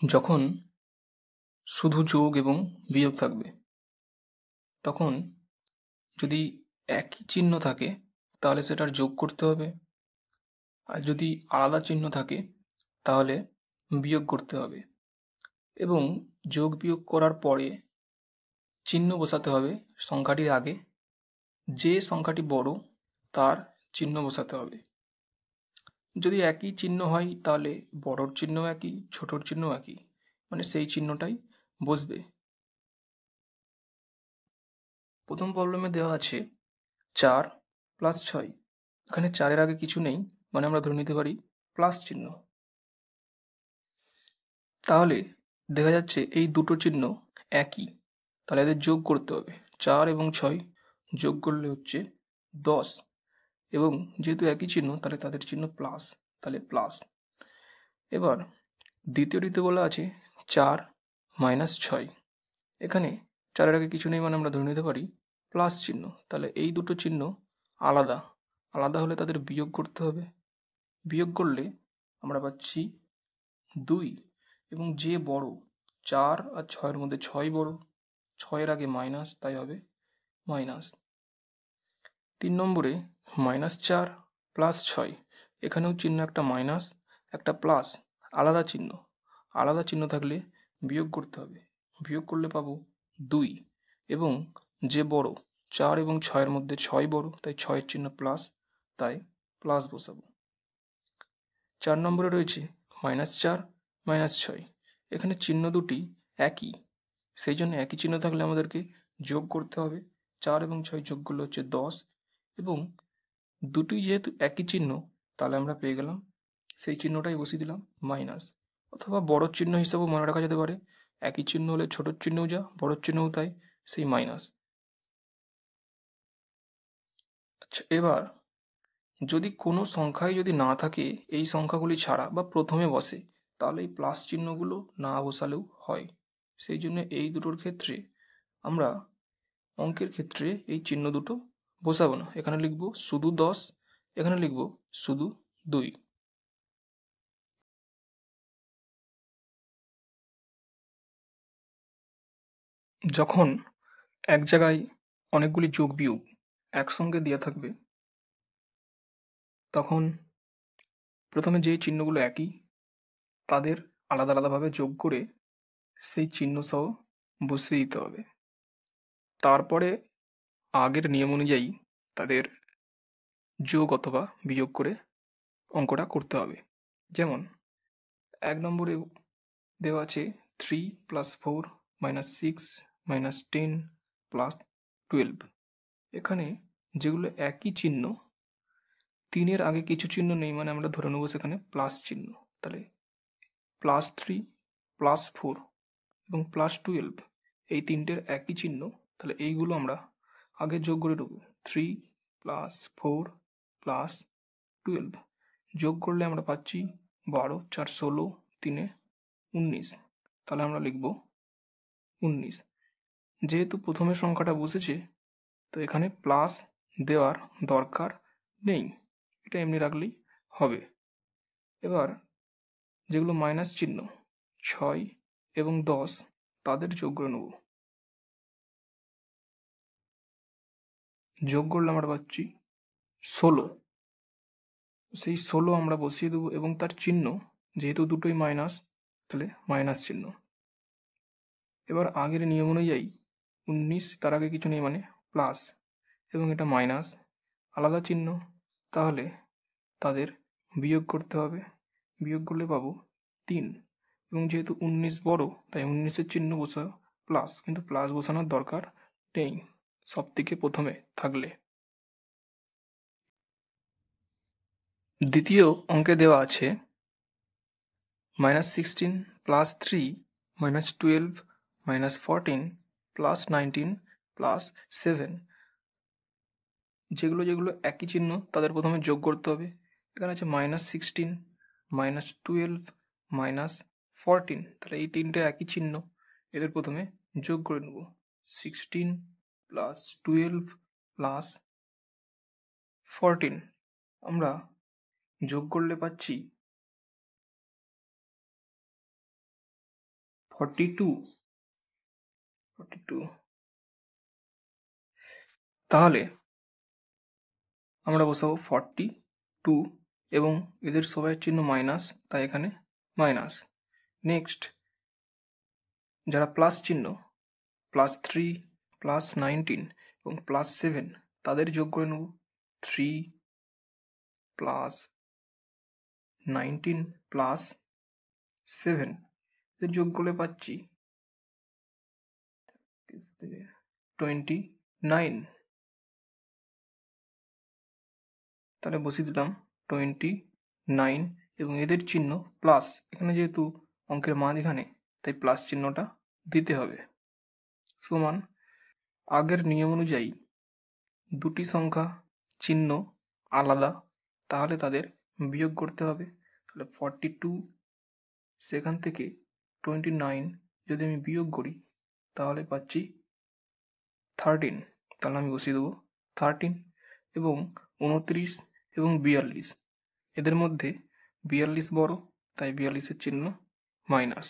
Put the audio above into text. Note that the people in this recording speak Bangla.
যখন শুধু যোগ এবং বিয়োগ থাকবে তখন যদি একই চিহ্ন থাকে তাহলে সেটার যোগ করতে হবে, আর যদি আলাদা চিহ্ন থাকে তাহলে বিয়োগ করতে হবে। এবং যোগ বিয়োগ করার পরে চিহ্ন বসাতে হবে সংখ্যাটির আগে। যে সংখ্যাটি বড় তার চিহ্ন বসাতে হবে। যদি একই চিহ্ন হয় তাহলে বড়র চিহ্ন একই, ছোটর চিহ্ন একই, মানে সেই চিহ্নটাই বসবে। প্রথম প্রবলেমে দেওয়া আছে 4+6। এখানে 4-এর আগে কিছু নেই, মানে আমরা ধরে নিতে পারি প্লাস চিহ্ন। তাহলে দেখা যাচ্ছে এই দুটো চিহ্ন একই, তাহলে এদের যোগ করতে হবে। 4 এবং 6 যোগ করলে হচ্ছে 10, এবং যেহেতু একই চিহ্ন তাহলে তাদের চিহ্ন প্লাস, তাহলে প্লাস। এবার দ্বিতীয়টিতে বলা আছে 4-6। এখানে 4-এর আগে কিছু নেই, মানে আমরা ধরে নিতে পারি প্লাস চিহ্ন। তাহলে এই দুটো চিহ্ন আলাদা, আলাদা হলে তাদের বিয়োগ করতে হবে। বিয়োগ করলে আমরা পাচ্ছি 2, এবং যে বড় 4 আর 6-এর মধ্যে 6 বড়, 6-এর আগে মাইনাস, তাই হবে মাইনাস। 3 নম্বরে -4+6, এখানেও চিহ্ন একটা মাইনাস একটা প্লাস, আলাদা চিহ্ন। আলাদা চিহ্ন থাকলে বিয়োগ করতে হবে। বিয়োগ করলে পাবো 2, এবং যে বড় 4 এবং 6-এর মধ্যে 6 বড়, তাই 6-এর চিহ্ন প্লাস, তাই প্লাস বসাবো। 4 নম্বরে রয়েছে -4-6। এখানে চিহ্ন দুটি একই, সেই জন্য একই চিহ্ন থাকলে আমাদেরকে যোগ করতে হবে। 4 এবং 6 যোগ করলে হচ্ছে 10, এবং দুটোই যেহেতু একই চিহ্ন তাহলে আমরা পেয়ে গেলাম সেই চিহ্নটাই বসিয়ে দিলাম মাইনাস। অথবা বড় চিহ্ন হিসাবেও মনে রাখা যেতে পারে, একই চিহ্ন হলে ছোটোর চিহ্নও যা, বড় চিহ্নও তাই, সেই মাইনাস। আচ্ছা, এবার যদি কোনো সংখ্যায় যদি না থাকে এই সংখ্যাগুলি ছাড়া, বা প্রথমে বসে, তাহলে এই প্লাস চিহ্নগুলো না বসালেও হয়। সেই জন্য এই দুটোর ক্ষেত্রে আমরা অঙ্কের ক্ষেত্রে এই চিহ্ন দুটো বসাবো না। এখানে লিখব শুধু 10, এখানে লিখব শুধু 2। যখন এক জায়গায় অনেকগুলি যোগ বিয়োগ একসঙ্গে দেওয়া থাকবে তখন প্রথমে যে চিহ্নগুলো একই তাদের আলাদা আলাদাভাবে যোগ করে সেই চিহ্ন সহ বসিয়ে দিতে হবে। তারপরে আগের নিয়ম অনুযায়ী তাদের যোগ অথবা বিয়োগ করে অঙ্কটা করতে হবে। যেমন 1 নম্বরে দেওয়া আছে 3+4-6-10+12। এখানে যেগুলো একই চিহ্ন, 3-এর আগে কিছু চিহ্ন নেই, মানে আমরা ধরে নেবো সেখানে প্লাস চিহ্ন। তাহলে +3, +4 এবং +12 এই তিনটের একই চিহ্ন, তাহলে এইগুলো আমরা আগে যোগ করে নেব। 3+4+12 যোগ করলে আমরা পাচ্ছি 12, 4 16, 3 19, তাহলে আমরা লিখব 19। যেহেতু প্রথমে সংখ্যাটা বসেছে তো এখানে প্লাস দেওয়ার দরকার নেই, এটা এমনি রাখলেই হবে। এবার যেগুলো মাইনাস চিহ্ন 6 এবং 10 তাদের যোগ করে নেব। যোগ করলে আমরা পাচ্ছি 16, সেই 16 আমরা বসিয়ে দেবো, এবং তার চিহ্ন যেহেতু দুটোই মাইনাস তাহলে মাইনাস চিহ্ন। এবার আগের নিয়ম অনুযায়ী 19 তার আগে কিছু নেই, মানে প্লাস, এবং এটা মাইনাস, আলাদা চিহ্ন, তাহলে তাদের বিয়োগ করতে হবে। বিয়োগ করলে পাবো 3, এবং যেহেতু 19 বড় তাই 19-এর চিহ্ন বসা প্লাস, কিন্তু প্লাস বসানোর দরকার নেই সব থেকে প্রথমে থাকলে। দ্বিতীয় অঙ্কে দেওয়া আছে -16+3-12-14+19+7। যেগুলো যেগুলো একই চিহ্ন তাদের প্রথমে যোগ করতে হবে। এখানে আছে -16, -12, -14, তাহলে এই তিনটে একই চিহ্ন, এদের প্রথমে যোগ করে নেব। 16+12+14 আমরা যোগ করলে পাচ্ছি 42 42। তাহলে আমরা বসাবো 42 এবং এদের সবাই চিহ্ন মাইনাস, তাই এখানে মাইনাস। নেক্সট যারা প্লাস চিহ্ন +3 +19 এবং +7 তাদের যোগ করে নেব। 3 +19 +7 এদের যোগ করলে পাচ্ছি 29। তাহলে বসিয়ে দিলাম 29 এবং এদের চিহ্ন প্লাস, এখানে যেহেতু অঙ্কের মাঝখানে তাই প্লাস চিহ্নটা দিতে হবে। সমান আগের নিয়ম অনুযায়ী দুটি সংখ্যা চিহ্ন আলাদা, তাহলে তাদের বিয়োগ করতে হবে। তাহলে 42 সেখান থেকে 29 যদি আমি বিয়োগ করি তাহলে পাচ্ছি 13। তাহলে আমি বসিয়ে দেবো 13 এবং 29 এবং 42 এদের মধ্যে 42 বড়, তাই 42-এর চিহ্ন মাইনাস।